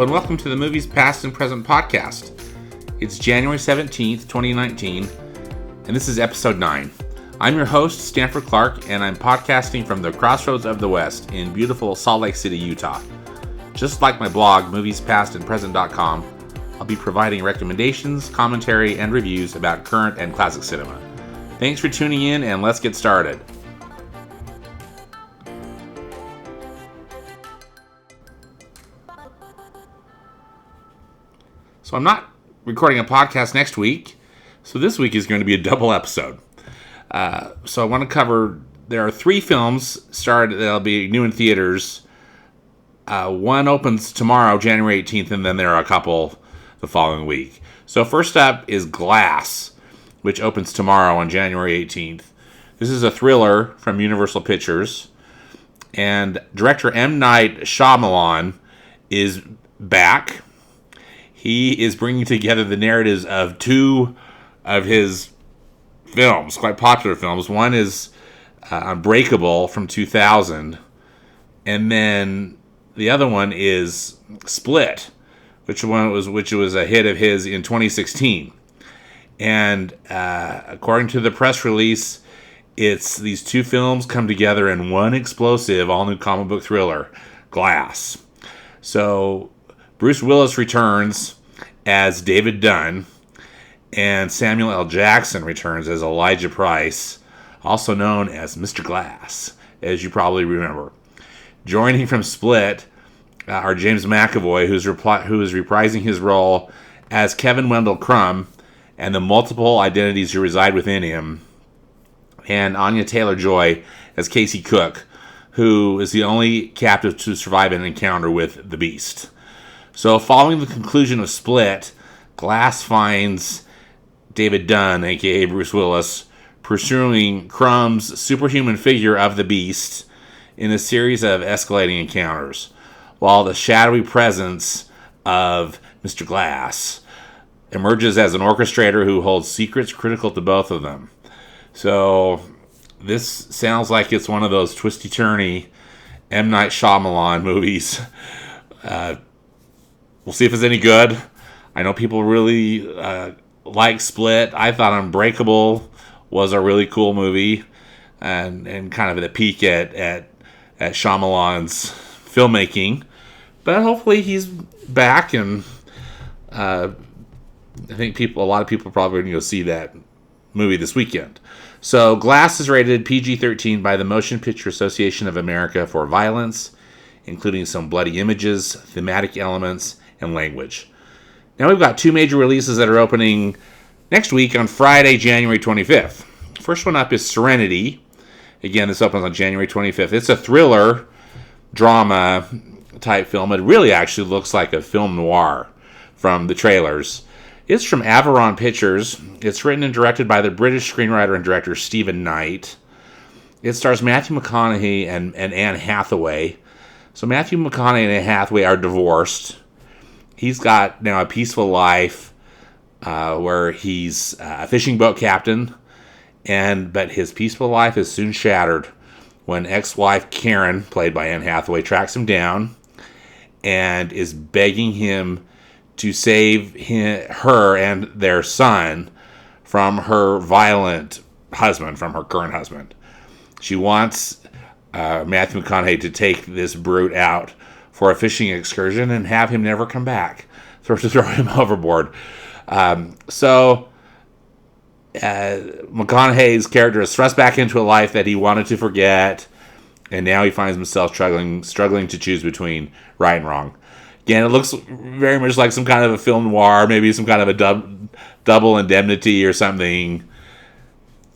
and welcome to the Movies Past and Present podcast. It's January 17th, 2019, and this is episode 9. I'm your host, Stanford Clark, and I'm podcasting from the Crossroads of the West in beautiful Salt Lake City, Utah. Just like my blog, moviespastandpresent.com, I'll be providing recommendations, commentary, and reviews about current and classic cinema. Thanks for tuning in, and let's get started. So I'm not recording a podcast next week, so this week is going to be a double episode. So I want to cover, there are 3 films that'll be new in theaters. One opens tomorrow, January 18th, and then there are a couple the following week. So first up is Glass, which opens tomorrow on January 18th. This is a thriller from Universal Pictures, and director M. Night Shyamalan is back. He is bringing together the narratives of 2 of his films, quite popular films. One is Unbreakable from 2000, and then the other one is Split, which was a hit of his in 2016. And according to the press release, it's these 2 films come together in one explosive, all-new comic book thriller, Glass. So Bruce Willis returns as David Dunn, and Samuel L. Jackson returns as Elijah Price, also known as Mr. Glass, as you probably remember. Joining from Split are James McAvoy, who is reprising his role as Kevin Wendell Crumb and the multiple identities who reside within him, and Anya Taylor-Joy as Casey Cook, who is the only captive to survive an encounter with the Beast. So following the conclusion of Split, Glass finds David Dunn, aka Bruce Willis, pursuing Crumb's superhuman figure of the Beast in a series of escalating encounters, while the shadowy presence of Mr. Glass emerges as an orchestrator who holds secrets critical to both of them. So this sounds like it's one of those twisty-turny M. Night Shyamalan movies. We'll see if it's any good. I know people really like Split. I thought Unbreakable was a really cool movie, and kind of at a peak at Shyamalan's filmmaking. But hopefully he's back, and I think a lot of people are probably going to go see that movie this weekend. So Glass is rated PG-13 by the Motion Picture Association of America for violence, including some bloody images, thematic elements, and language. Now we've got 2 major releases that are opening next week on Friday, January 25th. First one up is Serenity. Again, this opens on January 25th. It's a thriller, drama type film. It really actually looks like a film noir from the trailers. It's from Avalon Pictures. It's written and directed by the British screenwriter and director Stephen Knight. It stars Matthew McConaughey and Anne Hathaway. So Matthew McConaughey and Anne Hathaway are divorced. He's got now a peaceful life where he's a fishing boat captain, but his peaceful life is soon shattered when ex-wife Karen, played by Anne Hathaway, tracks him down and is begging him to save her and their son from her violent husband, from her current husband. She wants Matthew McConaughey to take this brute out for a fishing excursion and have him never come back, to throw him overboard. So McConaughey's character is thrust back into a life that he wanted to forget, and now he finds himself struggling to choose between right and wrong. Again, it looks very much like some kind of a film noir, maybe some kind of a double indemnity or something.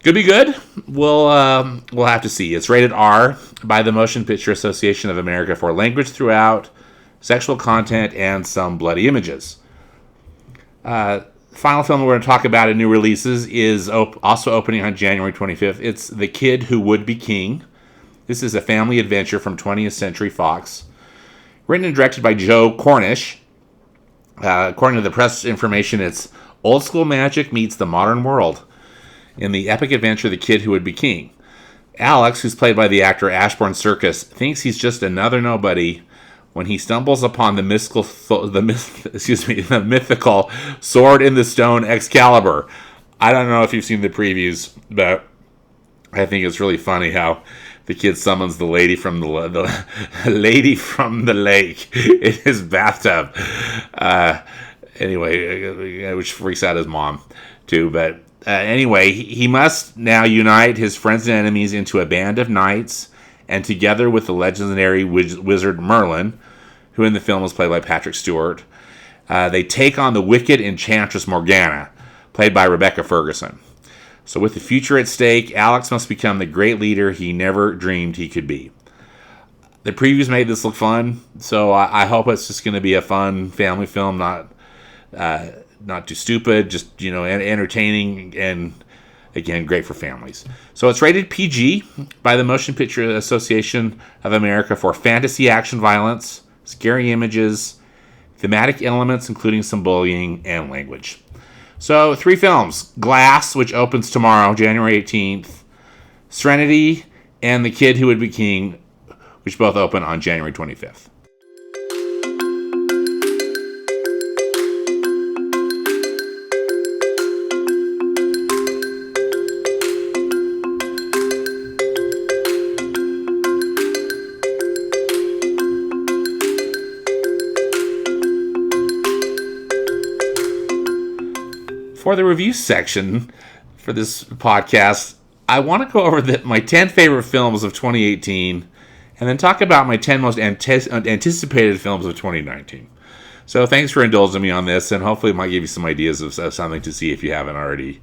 Could be good. We'll have to see. It's rated R by the Motion Picture Association of America for language throughout, sexual content, and some bloody images. Final film we're going to talk about in new releases is also opening on January 25th. It's The Kid Who Would Be King. This is a family adventure from 20th Century Fox. Written and directed by Joe Cornish. According to the press information, it's old school magic meets the modern world in the epic adventure The Kid Who Would Be King. Alex, who's played by the actor Ashbourne Circus, thinks he's just another nobody when he stumbles upon the mythical sword in the stone Excalibur. I don't know if you've seen the previews, but I think it's really funny how the kid summons the lady from the lady from the lake in his bathtub. Anyway, which freaks out his mom too. But anyway, he must now unite his friends and enemies into a band of knights, and together with the legendary wizard Merlin, who in the film was played by Patrick Stewart, they take on the wicked enchantress Morgana, played by Rebecca Ferguson. So with the future at stake, Alex must become the great leader he never dreamed he could be. The previews made this look fun, so I hope it's just going to be a fun family film, not too stupid, just entertaining, and again, great for families. So it's rated PG by the Motion Picture Association of America for fantasy, action, violence, scary images, thematic elements including some bullying, and language. So 3 films: Glass, which opens tomorrow, January 18th, Serenity, and The Kid Who Would Be King, which both open on January 25th. For the review section for this podcast, I want to go over my 10 favorite films of 2018 and then talk about my 10 most anticipated films of 2019. So thanks for indulging me on this, and hopefully it might give you some ideas of something to see if you haven't already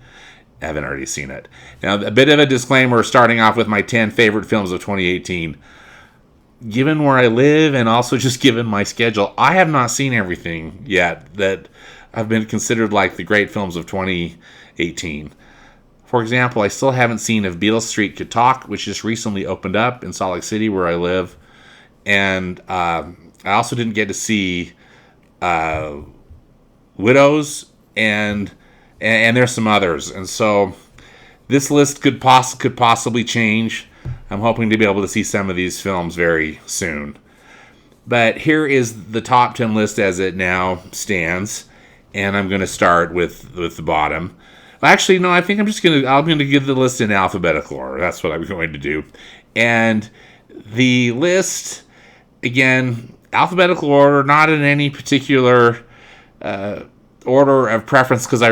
seen it. Now, a bit of a disclaimer starting off with my 10 favorite films of 2018. Given where I live and also just given my schedule, I have not seen everything yet that have been considered like the great films of 2018. For example, I still haven't seen If Beale Street Could Talk, which just recently opened up in Salt Lake City, where I live. And I also didn't get to see Widows, and there's some others. And so this list could possibly change. I'm hoping to be able to see some of these films very soon. But here is the top 10 list as it now stands. And I'm going to start with the bottom. Actually, no, I think I'm going to give the list in alphabetical order. That's what I'm going to do. And the list, again, alphabetical order, not in any particular order of preference, because I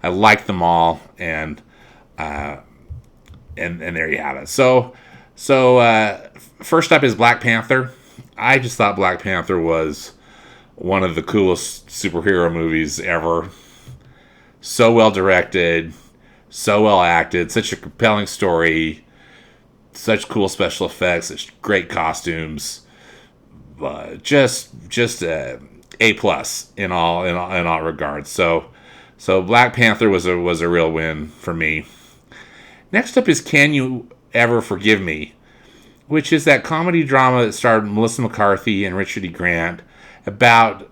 like them all, and there you have it. So first up is Black Panther. I just thought Black Panther was one of the coolest superhero movies ever. So well directed, so well acted, such a compelling story, such cool special effects, such great costumes, just A+ in all regards. So Black Panther was a real win for me. Next up is Can You Ever Forgive Me, which is that comedy drama that starred Melissa McCarthy and Richard E. Grant, about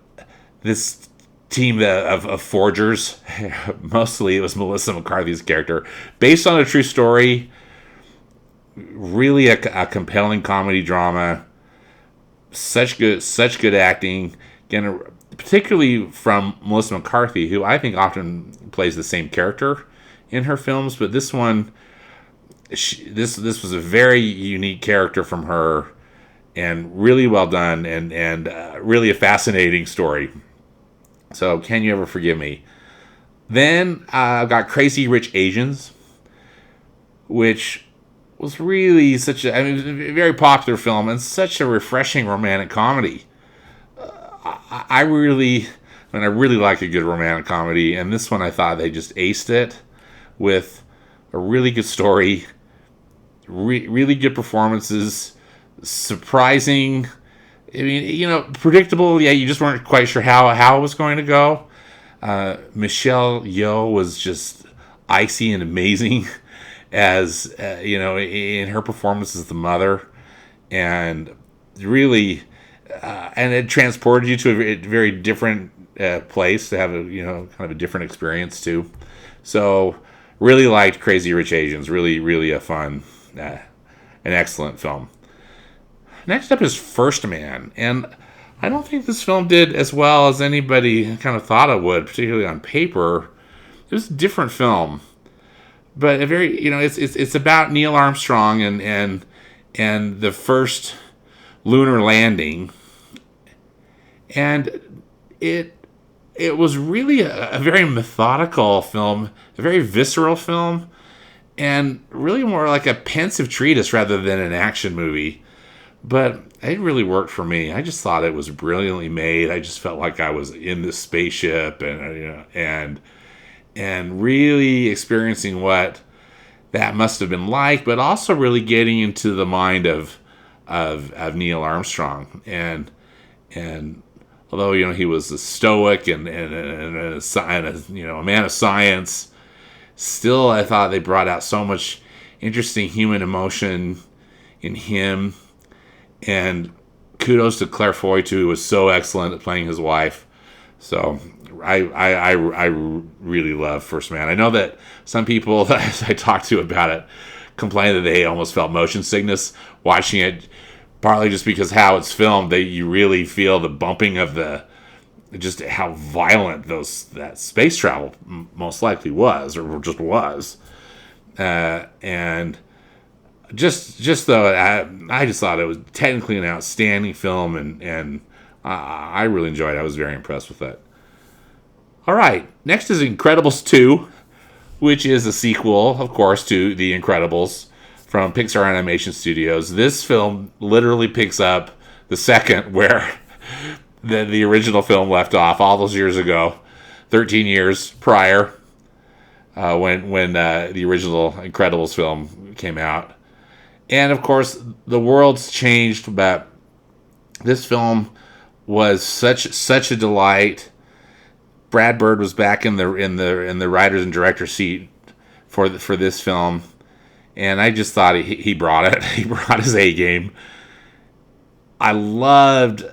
this team of forgers. Mostly it was Melissa McCarthy's character, based on a true story. Really a compelling comedy drama. Such good acting. Again, particularly from Melissa McCarthy, who I think often plays the same character in her films, but this one, this was a very unique character from her, and really well done, and really a fascinating story. So, Can You Ever Forgive Me? Then I've got Crazy Rich Asians, which was really a very popular film and such a refreshing romantic comedy. I really like a good romantic comedy, and this one I thought they just aced it with a really good story, really good performances, surprising. Predictable. Yeah, you just weren't quite sure how it was going to go. Michelle Yeoh was just icy and amazing as in her performance as the mother, and really, and it transported you to a very different place to have kind of a different experience too. So really liked Crazy Rich Asians. Really a fun, an excellent film. Next up is First Man, and I don't think this film did as well as anybody kind of thought it would, particularly on paper. It was a different film, but a very, it's about Neil Armstrong and the first lunar landing, and it was really a very methodical film, a very visceral film, and really more like a pensive treatise rather than an action movie. But it really worked for me. I just thought it was brilliantly made. I just felt like I was in this spaceship and really experiencing what that must have been like, but also really getting into the mind of Neil Armstrong. And although he was a stoic and a man of science, still I thought they brought out so much interesting human emotion in him. And kudos to Claire Foy too, who was so excellent at playing his wife. So I really love First Man. I know that some people that I talked to about it complain that they almost felt motion sickness watching it, partly just because how it's filmed. You really feel the bumping of just how violent that space travel most likely was, or just was, and just though I just thought it was technically an outstanding film, and I really enjoyed it. I was very impressed with it. All right, next is Incredibles 2, which is a sequel, of course, to The Incredibles from Pixar Animation Studios. This film literally picks up the second where the original film left off all those years ago, 13 years prior, when the original Incredibles film came out. And of course, the world's changed, but this film was such a delight. Brad Bird was back in the writers and director seat for this film, and I just thought he brought it. He brought his A game. I loved.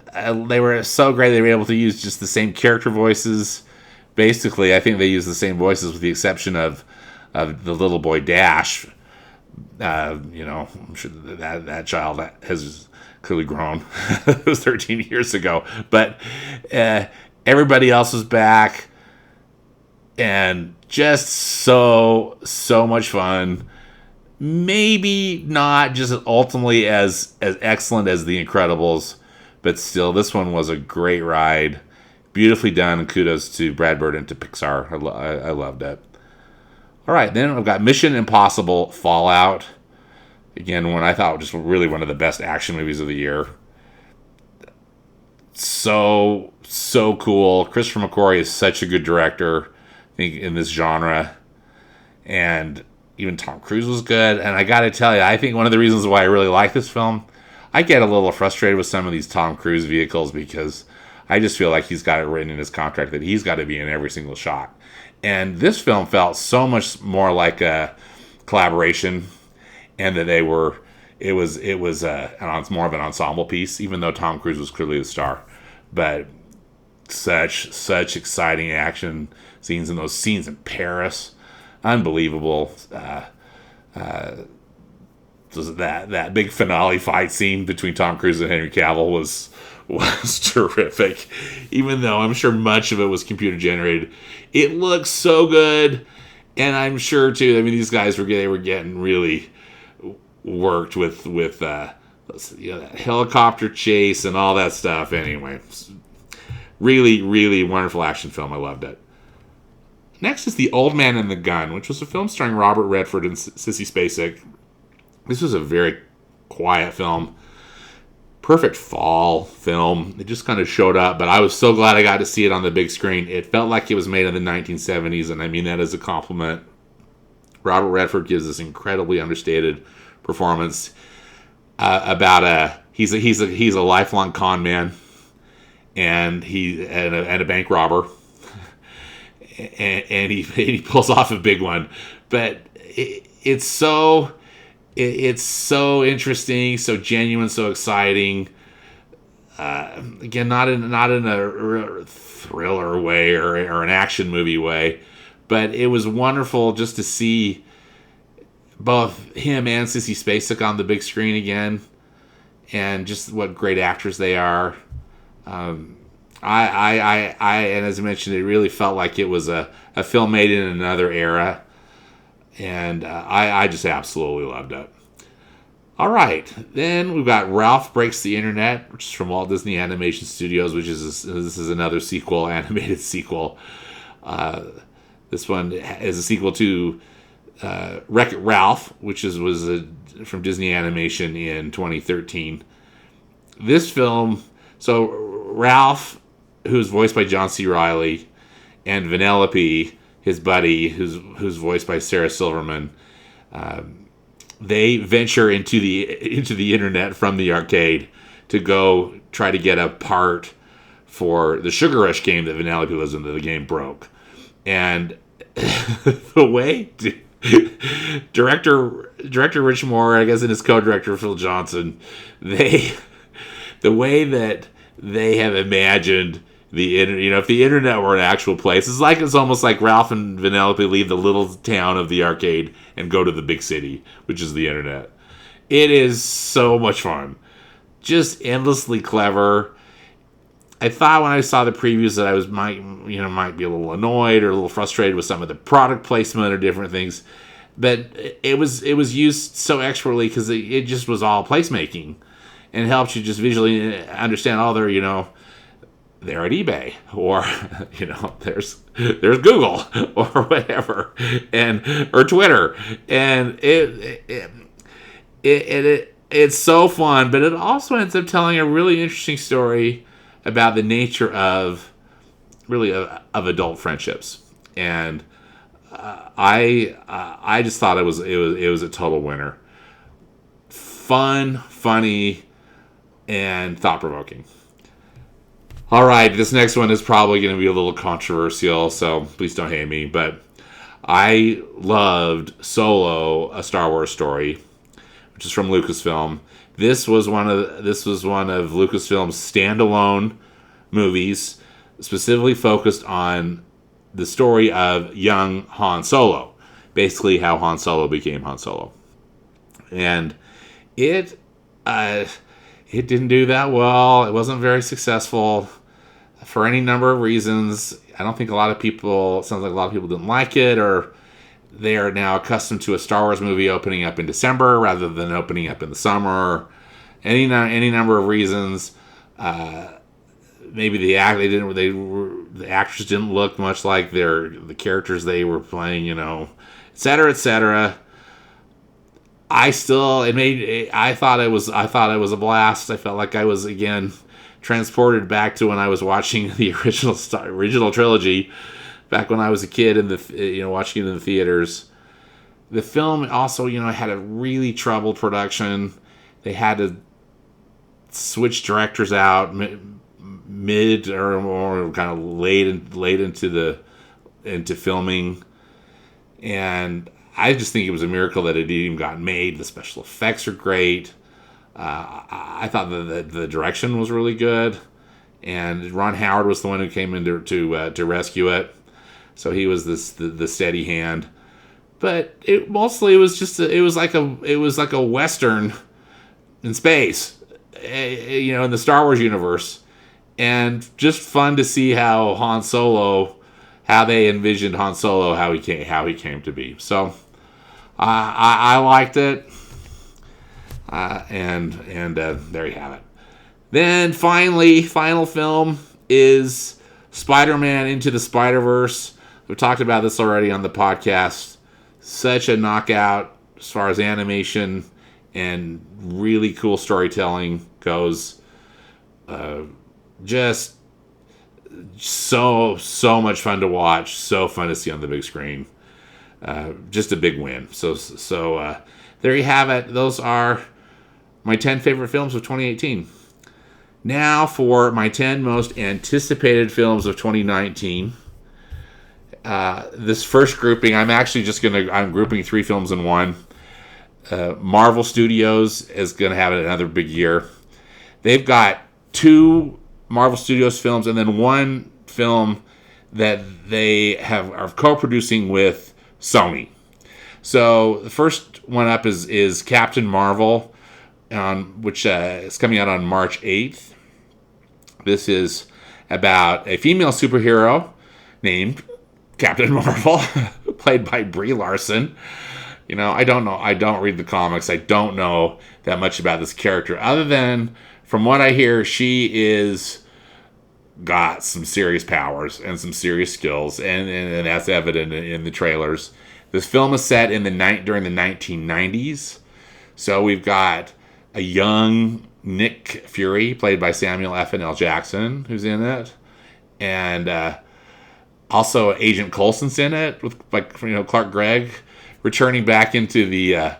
They were so great. They were able to use just the same character voices. Basically, I think they used the same voices with the exception of the little boy Dash. I'm sure that child has clearly grown. It was 13 years ago, but everybody else was back, and just so much fun. Maybe not just ultimately as excellent as The Incredibles, but still, this one was a great ride, beautifully done, and kudos to Brad Bird and to Pixar. I loved it. All right, then I've got Mission Impossible Fallout. Again, one I thought was just really one of the best action movies of the year. So cool. Christopher McQuarrie is such a good director, I think, in this genre. And even Tom Cruise was good. And I got to tell you, I think one of the reasons why I really like this film, I get a little frustrated with some of these Tom Cruise vehicles because I just feel like he's got it written in his contract that he's got to be in every single shot. And this film felt so much more like a collaboration, and that it was more of an ensemble piece, even though Tom Cruise was clearly the star. But such exciting action scenes, and those scenes in Paris, unbelievable. That big finale fight scene between Tom Cruise and Henry Cavill was terrific. Even though I'm sure much of it was computer generated, it looks so good, and I'm sure too. I mean, these guys were getting really worked with that helicopter chase and all that stuff. Anyway, really, really wonderful action film. I loved it. Next is The Old Man and the Gun, which was a film starring Robert Redford and Sissy Spacek. This was a very quiet film. Perfect fall film. It just kind of showed up, but I was so glad I got to see it on the big screen. It felt like it was made in the 1970s, and I mean that as a compliment. Robert Redford gives this incredibly understated performance about he's a lifelong con man, and a bank robber, and he pulls off a big one, but it's so interesting, so genuine, so exciting. Again, not in a thriller way or an action movie way, but it was wonderful just to see both him and Sissy Spacek on the big screen again. and just what great actors they are. And as I mentioned, it really felt like it was a film made in another era, and I just absolutely loved it. All right, then we've got Ralph Breaks the Internet, which is from Walt Disney Animation Studios, this is another sequel, animated sequel. This one is a sequel to Wreck-It Ralph, which was from Disney Animation in 2013. This film, so Ralph, who's voiced by John C. Reilly, and Vanellope, his buddy, who's voiced by Sarah Silverman, they venture into the internet from the arcade to go try to get a part for the Sugar Rush game that Vanellope lives in, that the game broke. And the way director Rich Moore, I guess, and his co-director Phil Johnson, the way that they have imagined the internet, if the internet were an actual place, it's almost like Ralph and Vanellope leave the little town of the arcade and go to the big city, which is the internet. It is so much fun, just endlessly clever. I thought when I saw the previews that I might be a little annoyed or a little frustrated with some of the product placement or different things, but it was used so expertly because it just was all placemaking, and it helps you just visually understand. They're at eBay, or there's Google or whatever, or Twitter, and it's so fun. But it also ends up telling a really interesting story about the nature of adult friendships, and I just thought it was a total winner. Fun, funny, and thought provoking. All right, this next one is probably going to be a little controversial, so please don't hate me. But I loved Solo: A Star Wars Story, which is from Lucasfilm. This was one of Lucasfilm's standalone movies, specifically focused on the story of young Han Solo, basically how Han Solo became Han Solo, and it didn't do that well. It wasn't very successful for any number of reasons. I don't think it sounds like a lot of people didn't like it, or they are now accustomed to a Star Wars movie opening up in December rather than opening up in the summer. Any number of reasons. Maybe the actors didn't look much like the characters they were playing, et cetera, et cetera. I thought it was a blast. I felt like I was again transported back to when I was watching the original trilogy back when I was a kid and watching it in the theaters. The film also, had a really troubled production. They had to switch directors out mid or kind of late into filming, and I just think it was a miracle that it even got made. The special effects are great. I thought that the direction was really good, and Ron Howard was the one who came in to rescue it. So he was the steady hand. But it was like a Western in space, in the Star Wars universe, and just fun to see how they envisioned Han Solo, how he came to be. So I liked it, and there you have it. Then final film is Spider-Man Into the Spider-Verse. We've talked about this already on the podcast. Such a knockout as far as animation and really cool storytelling goes. Just so much fun to watch. So fun to see on the big screen. Just a big win. So there you have it. Those are my 10 favorite films of 2018. Now for my 10 most anticipated films of 2019. This first grouping, I'm grouping 3 films in one. Marvel Studios is going to have another big year. They've got 2 Marvel Studios films and then 1 film that they are co-producing with Sony. So the first one up is Captain Marvel, which is coming out on March 8th. This is about a female superhero named Captain Marvel, played by Brie Larson. I don't know. I don't read the comics. I don't know that much about this character, other than from what I hear, she is got some serious powers and some serious skills, and that's evident in the trailers. This film is set in during the 1990s, so we've got a young Nick Fury, played by Samuel L. Jackson, who's in it, and also Agent Coulson's in it with Clark Gregg returning back into the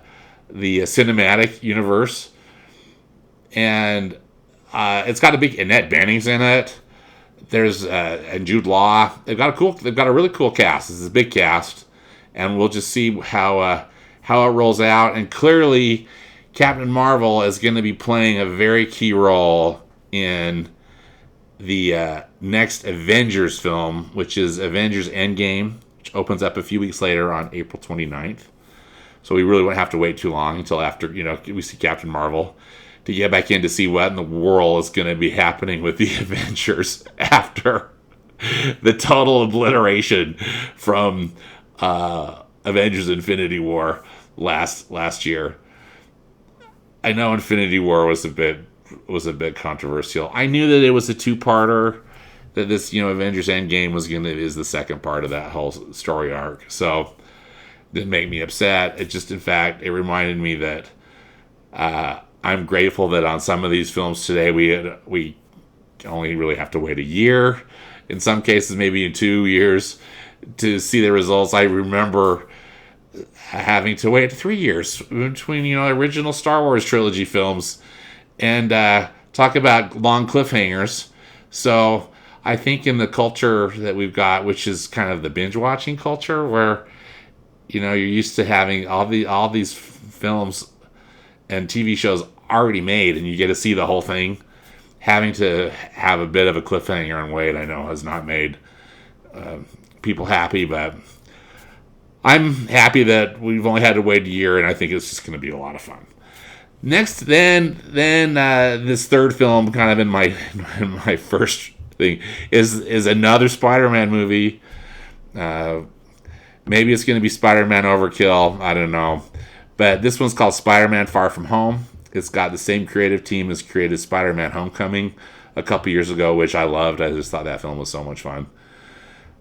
cinematic universe, and it's got a big Annette Bening's in it. There's and Jude Law. They've got a really cool cast. This is a big cast, and we'll just see how it rolls out. And clearly, Captain Marvel is going to be playing a very key role in the next Avengers film, which is Avengers Endgame, which opens up a few weeks later on April 29th. So we really won't have to wait too long until after we see Captain Marvel to get back in to see what in the world is going to be happening with the Avengers after the total obliteration from Avengers Infinity War last year. I know Infinity War was a bit controversial. I knew that it was a two-parter, that this Avengers Endgame is the second part of that whole story arc. So it didn't make me upset. It just, in fact, it reminded me that I'm grateful that on some of these films today we only really have to wait a year. In some cases, maybe in 2 years to see the results. I remember having to wait 3 years between original Star Wars trilogy films and talk about long cliffhangers. So I think in the culture that we've got, which is kind of the binge watching culture, where you're used to having all these films and TV shows already made, and you get to see the whole thing, having to have a bit of a cliffhanger and wait, I know has not made people happy, but I'm happy that we've only had to wait a year, and I think it's just going to be a lot of fun. Next, then this third film, kind of in my first thing, is another Spider-Man movie. Maybe it's going to be Spider-Man Overkill. I don't know. But this one's called Spider-Man Far From Home. It's got the same creative team as created Spider-Man Homecoming a couple years ago, which I loved. I just thought that film was so much fun.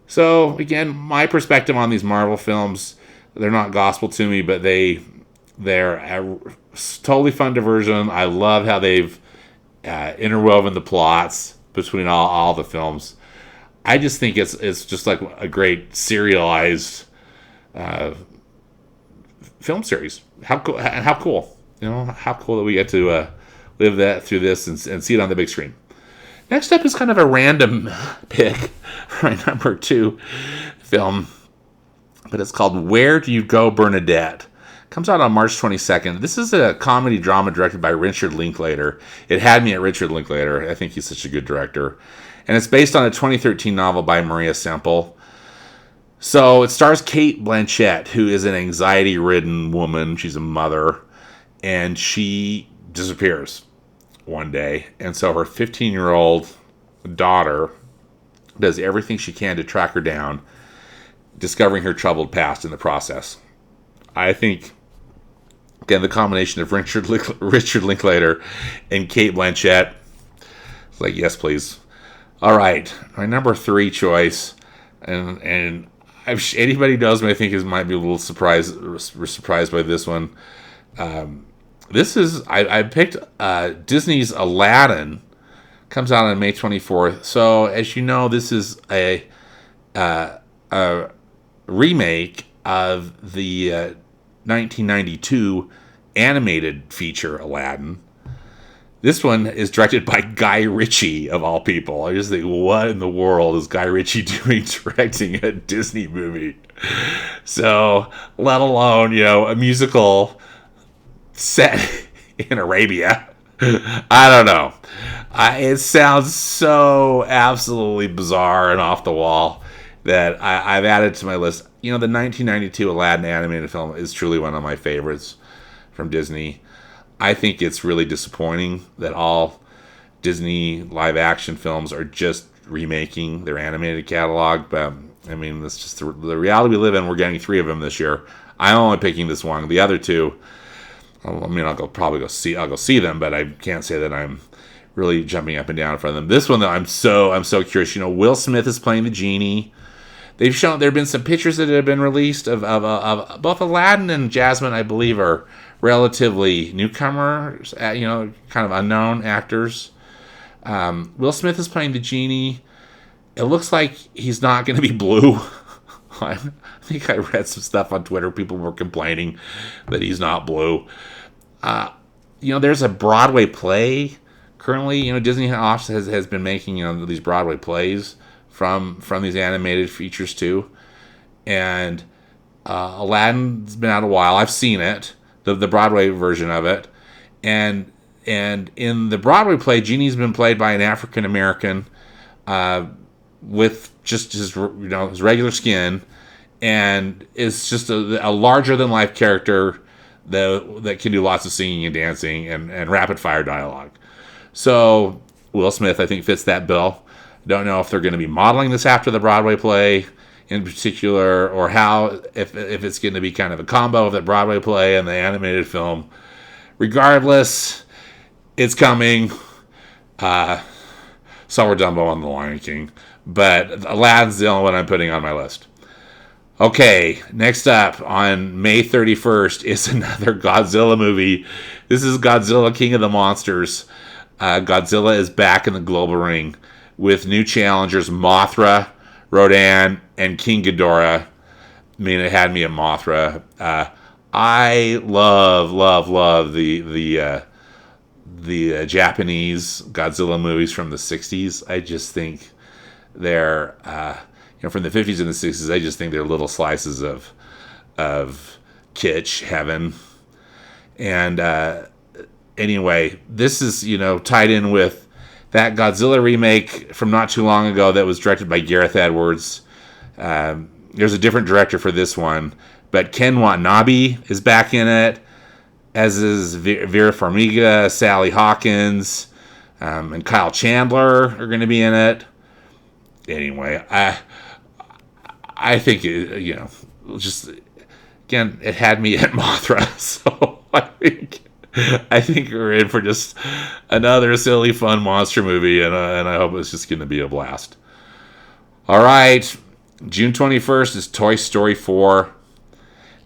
So, again, my perspective on these Marvel films, they're not gospel to me, but they're a totally fun diversion. I love how they've interwoven the plots between all the films. I just think it's just like a great serialized film series. How cool! How cool! How cool that we get to live that through this and see it on the big screen. Next up is kind of a random pick for my number 2 film, but it's called Where Do You Go, Bernadette? Comes out on March 22nd. This is a comedy drama directed by Richard Linklater. It had me at Richard Linklater. I think he's such a good director. And it's based on a 2013 novel by Maria Semple. So it stars Cate Blanchett, who is an anxiety-ridden woman. She's a mother, and she disappears one day. And so her 15-year-old daughter does everything she can to track her down, discovering her troubled past in the process. I think, again, the combination of Richard Linklater and Cate Blanchett, it's like, yes, please. All right, my number 3 choice, and anybody knows me, I think might be a little surprised by this one. This is I picked Disney's Aladdin. Comes out on May 24th. So as you know, this is a remake of the 1992 animated feature Aladdin. This one is directed by Guy Ritchie, of all people. I just think, what in the world is Guy Ritchie doing directing a Disney movie? So, let alone, a musical set in Arabia. I don't know. It sounds so absolutely bizarre and off the wall that I've added to my list. The 1992 Aladdin animated film is truly one of my favorites from Disney. I think it's really disappointing that all Disney live action films are just remaking their animated catalog. But I mean, that's just the reality we live in. We're getting 3 of them this year. I'm only picking this one. The other 2, I mean, I'll go see them, but I can't say that I'm really jumping up and down in front of them. This one, though, I'm so curious. Will Smith is playing the genie. There have been some pictures that have been released of both Aladdin and Jasmine, I believe, are relatively newcomers, kind of unknown actors. Will Smith is playing the genie. It looks like he's not going to be blue. I think I read some stuff on Twitter. People were complaining that he's not blue. There's a Broadway play currently. Disney has been making these Broadway plays from these animated features too, and Aladdin's been out a while. I've seen it, the Broadway version of it, and in the Broadway play, Genie's been played by an African American with just his regular skin, and is just a larger than life character that can do lots of singing and dancing and rapid fire dialogue. So Will Smith, I think, fits that bill. Don't know if they're going to be modeling this after the Broadway play in particular, or how, if it's going to be kind of a combo of the Broadway play and the animated film. Regardless, it's coming. So we're Dumbo on The Lion King, but Aladdin's the only one I'm putting on my list. Okay, next up on May 31st is another Godzilla movie. This is Godzilla King of the Monsters. Godzilla is back in the global ring with new challengers Mothra, Rodan, and King Ghidorah. I mean, it had me at Mothra. I love the Japanese Godzilla movies from the 60s. I just think they're, from the 50s and the 60s, I just think they're little slices of kitsch heaven. And anyway, this is, tied in with that Godzilla remake from not too long ago that was directed by Gareth Edwards. There's a different director for this one, but Ken Watanabe is back in it, as is Vera Farmiga, Sally Hawkins, and Kyle Chandler are going to be in it. Anyway, I think, just, again, it had me at Mothra, so I think we're in for just another silly, fun monster movie, and I hope it's just going to be a blast. All right, June 21st is Toy Story 4.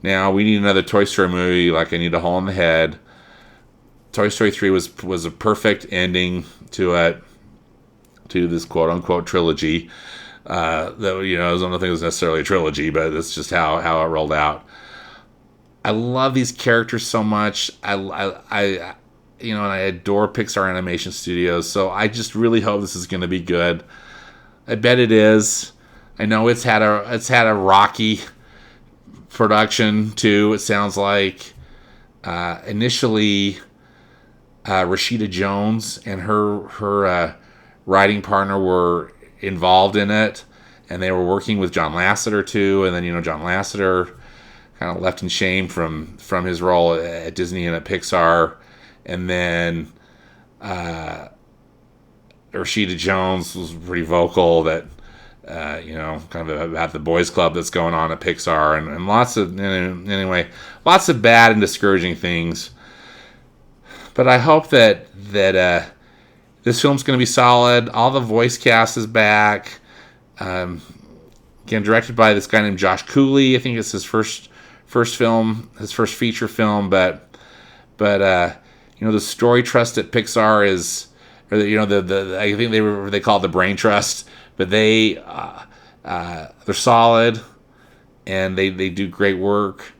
Now, we need another Toy Story movie like I Need a Hole in the Head. Toy Story 3 was a perfect ending to this quote-unquote trilogy. That, I don't think it was necessarily a trilogy, but it's just how it rolled out. I love these characters so much. And I adore Pixar Animation Studios, so I just really hope this is going to be good. I bet it is. I know it's had a rocky production too. It sounds like initially Rashida Jones and her writing partner were involved in it, and they were working with John Lasseter too. And then John Lasseter kind of left in shame from his role at Disney and at Pixar, and then Rashida Jones was pretty vocal that kind of about the boys club that's going on at Pixar, and lots of bad and discouraging things. But I hope that this film's going to be solid. All the voice cast is back. Again, directed by this guy named Josh Cooley. I think it's his first film, his first feature film. But the story trust at Pixar is, or I think they call it the brain trust. But they're solid, and they do great work.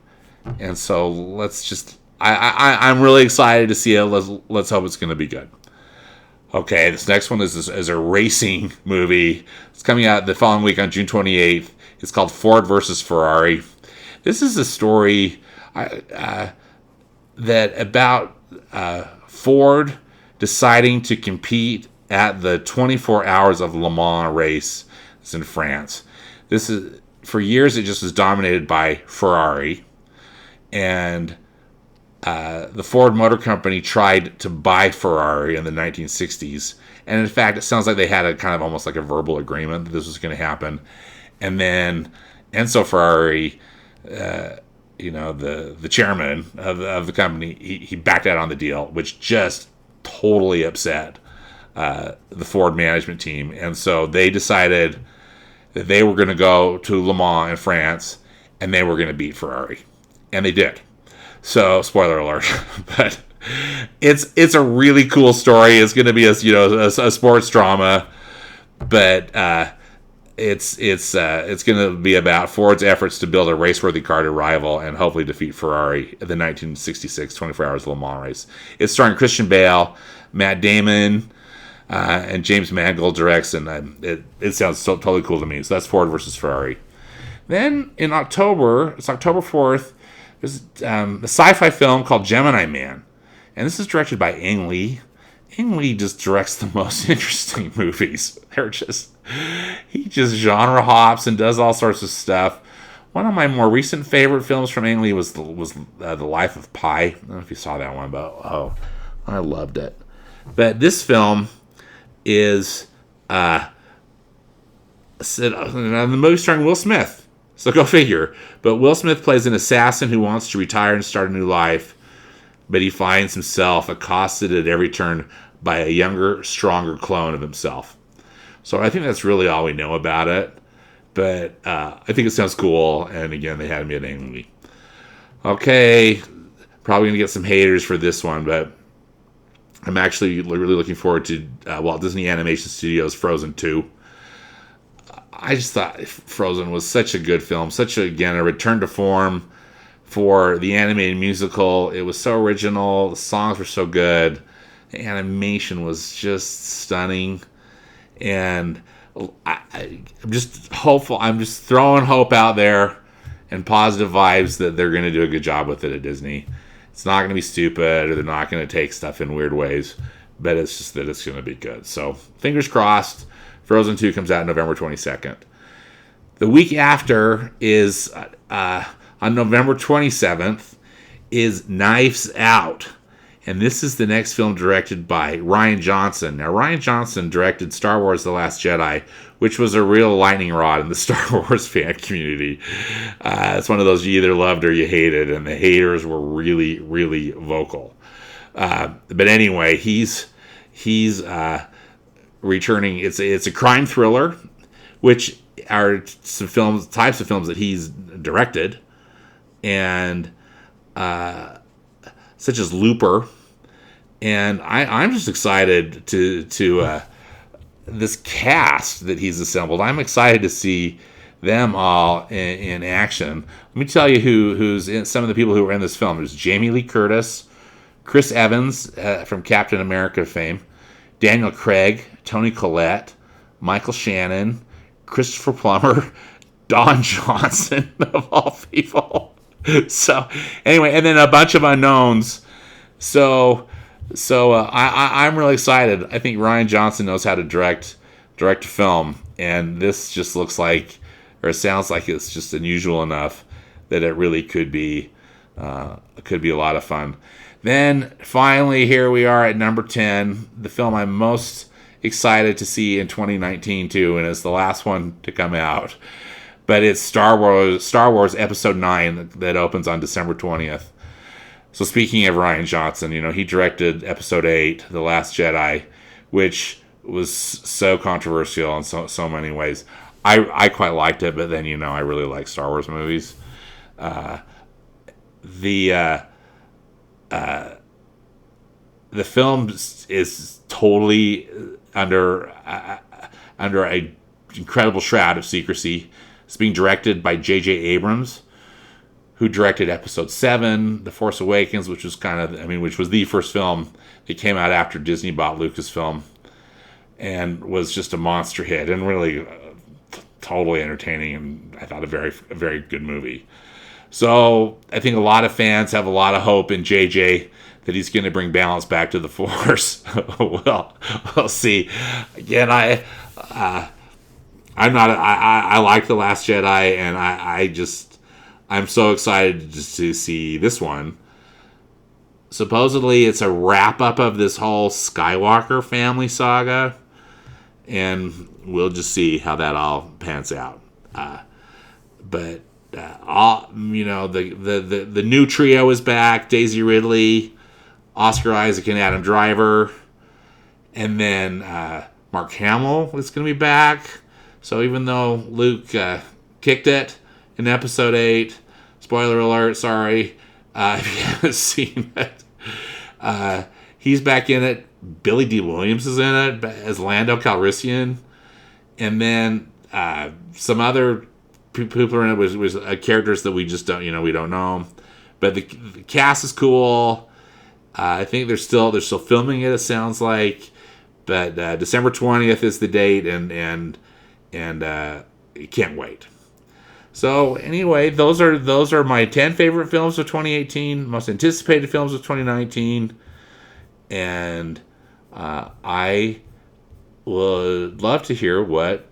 And so let's just, I'm really excited to see it. Let's hope it's going to be good. Okay, this next one is a racing movie. It's coming out the following week on June 28th. It's called Ford versus Ferrari. This is a story that about Ford deciding to compete at the 24 Hours of Le Mans race. It's in France. This is, for years, it just was dominated by Ferrari. And the Ford Motor Company tried to buy Ferrari in the 1960s. And in fact, it sounds like they had a kind of almost like a verbal agreement that this was going to happen. And then Enzo Ferrari, the chairman of the company, he backed out on the deal, which just totally upset the Ford management team. And so they decided that they were going to go to Le Mans in France, and they were going to beat Ferrari. And they did. So, spoiler alert. But it's a really cool story. It's going to be a sports drama, but it's going to be about Ford's efforts to build a race-worthy car to rival and hopefully defeat Ferrari at the 1966 24 Hours Le Mans race. It's starring Christian Bale, Matt Damon, and James Mangold directs, and it sounds totally cool to me. So that's Ford versus Ferrari. Then in October, it's October 4th, there's a sci-fi film called Gemini Man. And this is directed by Ang Lee. Ang Lee just directs the most interesting movies. He just genre hops and does all sorts of stuff. One of my more recent favorite films from Ang Lee was The Life of Pi. I don't know if you saw that one, but I loved it. But this film is the movie starring Will Smith. So go figure. But Will Smith plays an assassin who wants to retire and start a new life, but he finds himself accosted at every turn by a younger, stronger clone of himself. So I think that's really all we know about it. But I think it sounds cool. And again, they had me at Ang Lee. Okay, probably going to get some haters for this one, but I'm actually really looking forward to Walt Disney Animation Studios' Frozen 2. I just thought Frozen was such a good film. A return to form for the animated musical. It was so original. The songs were so good. The animation was just stunning. And I'm just hopeful. I'm just throwing hope out there and positive vibes that they're going to do a good job with it at Disney. It's not going to be stupid, or they're not going to take stuff in weird ways, but it's just that it's going to be good. So fingers crossed. Frozen 2 comes out November 22nd. The week after is, on November 27th, is Knives Out. And this is the next film directed by Rian Johnson. Now, Rian Johnson directed Star Wars The Last Jedi, which was a real lightning rod in the Star Wars fan community. It's one of those you either loved or you hated, and the haters were really, really vocal. But anyway, he's returning. It's a crime thriller, which are some types of films that he's directed, and such as Looper. And I'm just excited to this cast that he's assembled. I'm excited to see them all in action. Let me tell you who's in some of the people who are in this film. There's Jamie Lee Curtis, Chris Evans from Captain America fame, Daniel Craig, Toni Collette, Michael Shannon, Christopher Plummer, Don Johnson, of all people. So, anyway, and then a bunch of unknowns. So I'm really excited. I think Rian Johnson knows how to direct a film, and this just looks like, or sounds like, it's just unusual enough that it really could be a lot of fun. Then finally, here we are at number 10, the film I'm most excited to see in 2019 too, and it's the last one to come out. But it's Star Wars Episode 9 that opens on December 20th. So speaking of Rian Johnson, he directed Episode 8, The Last Jedi, which was so controversial in so many ways. I quite liked it, but then, I really like Star Wars movies. The film is totally under a incredible shroud of secrecy. It's being directed by J.J. Abrams, who directed Episode 7, The Force Awakens, which was which was the first film that came out after Disney bought Lucasfilm, and was just a monster hit, and really totally entertaining, and I thought a very good movie. So I think a lot of fans have a lot of hope in JJ that he's going to bring balance back to the Force. Well, we'll see. Again, I like The Last Jedi, and I'm so excited just to see this one. supposedly it's a wrap-up of this whole Skywalker family saga, and we'll just see how that all pans out. But all the new trio is back: Daisy Ridley, Oscar Isaac, and Adam Driver, and then Mark Hamill is going to be back. So even though Luke kicked it in Episode 8, spoiler alert, sorry, if you haven't seen it, he's back in it. Billy D. Williams is in it as Lando Calrissian, and then some other people are in it was characters that we just don't know. But the cast is cool. I think they're still filming it. It sounds like, but December 20th is the date, and can't wait. So anyway, those are my 10 favorite films of 2018, most anticipated films of 2019, and I would love to hear what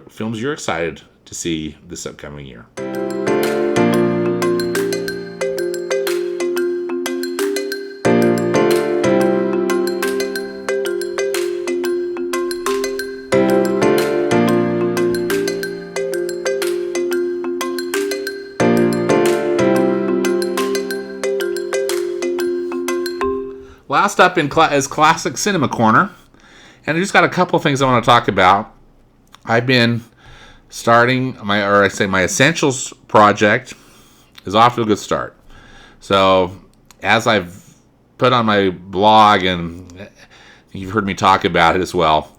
films you're excited to see this upcoming year. Last up is Classic Cinema Corner, and I just got a couple of things I want to talk about. I've been starting my Essentials project is off to a good start. So as I've put on my blog, and you've heard me talk about it as well,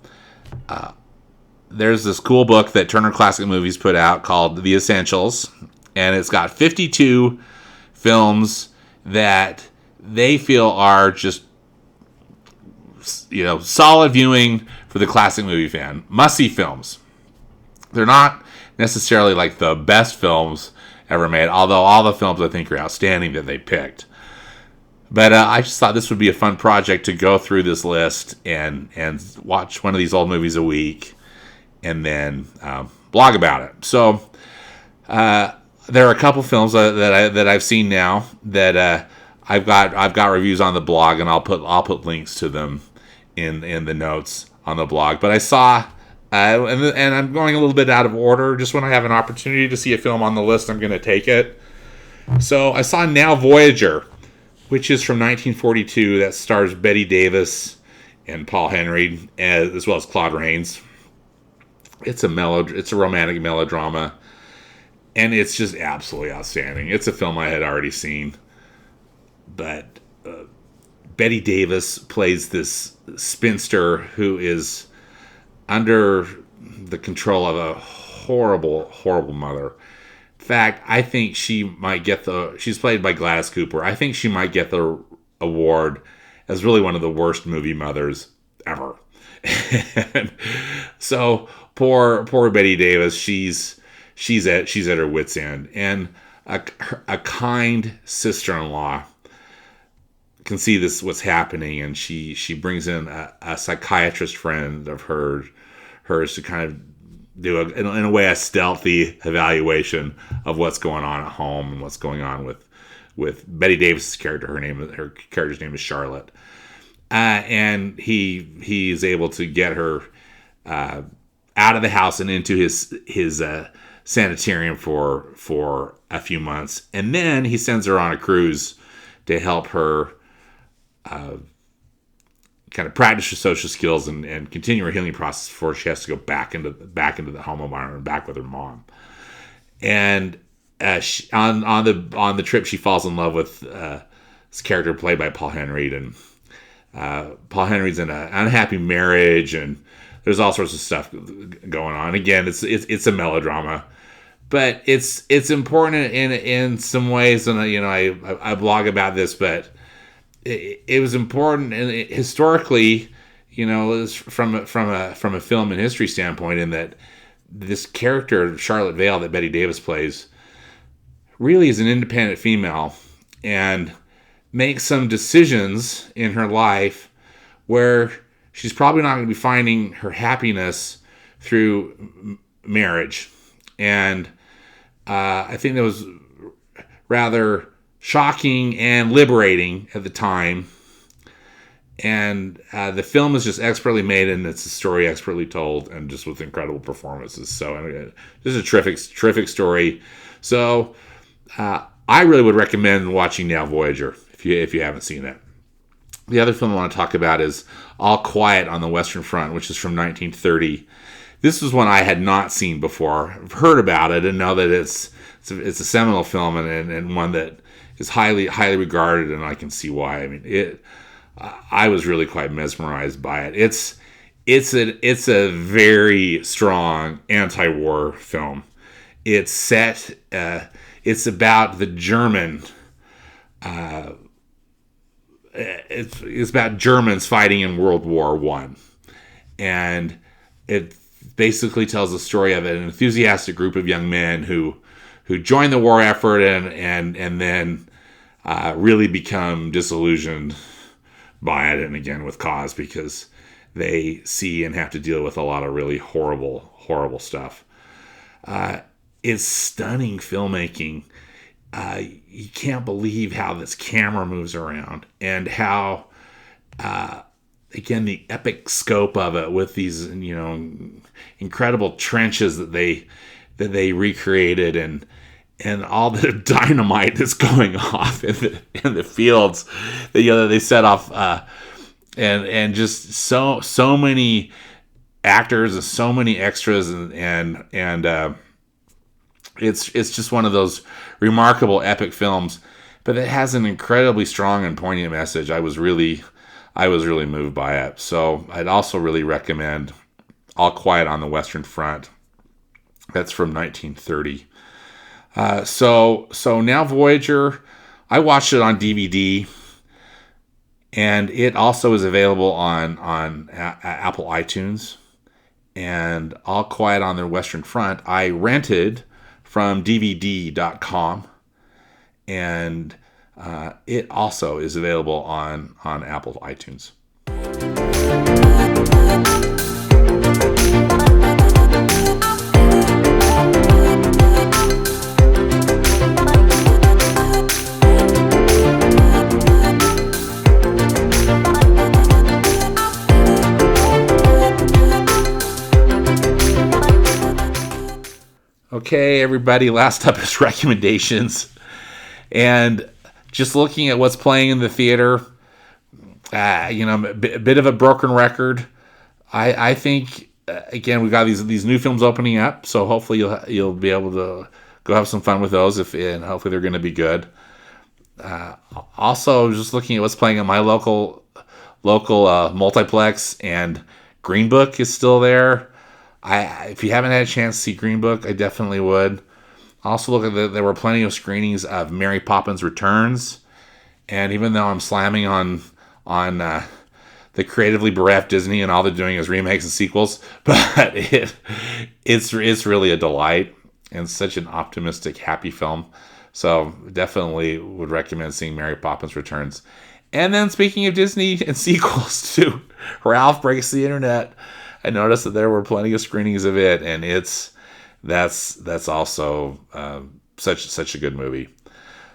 there's this cool book that Turner Classic Movies put out called The Essentials, and it's got 52 films that they feel are just, solid viewing for the classic movie fan. Must-see films. They're not necessarily like the best films ever made, although all the films I think are outstanding that they picked. But I just thought this would be a fun project to go through this list and watch one of these old movies a week, and then blog about it. So there are a couple films that I've seen now that I've got reviews on the blog, and I'll put links to them in the notes on the blog. But I saw, and I'm going a little bit out of order. Just when I have an opportunity to see a film on the list, I'm going to take it. So I saw Now Voyager, which is from 1942, that stars Bette Davis and Paul Henry, as well as Claude Rains. It's a romantic melodrama, and it's just absolutely outstanding. It's a film I had already seen, but Bette Davis plays this spinster who is under the control of a horrible, horrible mother. In fact, I think she might get she's played by Gladys Cooper. I think she might get the award as really one of the worst movie mothers ever. So poor Bette Davis, she's at her wit's end, and a kind sister-in-law can see what's happening, and she brings in a psychiatrist friend of hers to kind of do in a way a stealthy evaluation of what's going on at home and what's going on with Bette Davis's character. Her character's name is Charlotte, and he is able to get her out of the house and into his sanitarium for a few months, and then he sends her on a cruise to help her kind of practice her social skills and continue her healing process before she has to go back into the home environment, back with her mom. And on the trip, she falls in love with this character played by Paul Henry, and Paul Henry's in an unhappy marriage, and there's all sorts of stuff going on. Again, it's a melodrama, but it's important in some ways. And I blog about this, but it was important, and historically, it was from a film and history standpoint, in that this character, Charlotte Vale, that Bette Davis plays, really is an independent female and makes some decisions in her life where she's probably not going to be finding her happiness through marriage. And I think that was rather shocking and liberating at the time. And the film is just expertly made, and it's a story expertly told, and just with incredible performances. So this is a terrific story. So I really would recommend watching Now Voyager if you haven't seen it. The other film I want to talk about is All Quiet on the Western Front, which is from 1930. This was one I had not seen before. I've heard about it and know that it's a seminal film and one that is highly regarded, and I can see why. I mean, I was really quite mesmerized by it. It's a very strong anti-war film. It's set. It's about the German. It's about Germans fighting in World War I, and it basically tells the story of an enthusiastic group of young men who join the war effort and then really become disillusioned by it, and again with cause, because they see and have to deal with a lot of really horrible stuff. It's stunning filmmaking. You can't believe how this camera moves around, and how again the epic scope of it with these incredible trenches that they recreated, and all the dynamite that's going off in the fields that they set off, and just so many actors and so many extras, and it's just one of those remarkable epic films, but it has an incredibly strong and poignant message. I was really moved by it. So I'd also really recommend All Quiet on the Western Front. That's from 1930. So Now Voyager, I watched it on DVD, and it also is available on Apple iTunes. And All Quiet on the Western Front, I rented from DVD.com, and it also is available on Apple iTunes. Okay, everybody, last up is recommendations. And just looking at what's playing in the theater, a bit of a broken record. I think, again, we've got these new films opening up, so hopefully you'll be able to go have some fun with those, and hopefully they're going to be good. Also, just looking at what's playing at my local multiplex, and Green Book is still there. If you haven't had a chance to see Green Book, I definitely would. Also, look at there were plenty of screenings of Mary Poppins Returns, and even though I'm slamming on the creatively bereft Disney and all they're doing is remakes and sequels, but it's really a delight and such an optimistic, happy film. So definitely would recommend seeing Mary Poppins Returns. And then speaking of Disney and sequels to Ralph Breaks the Internet, I noticed that there were plenty of screenings of it, and that's also such a good movie.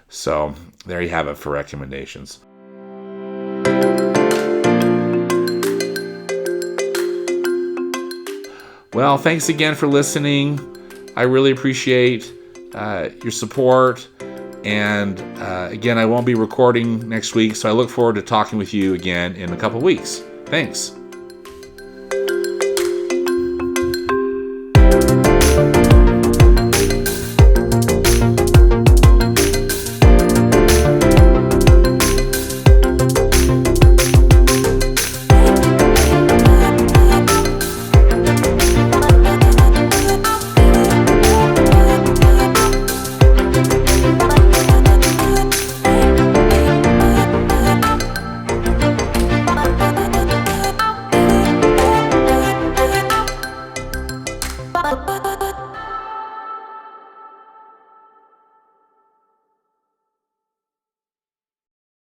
So there you have it for recommendations. Well, thanks again for listening. I really appreciate your support. And again, I won't be recording next week, so I look forward to talking with you again in a couple weeks. Thanks.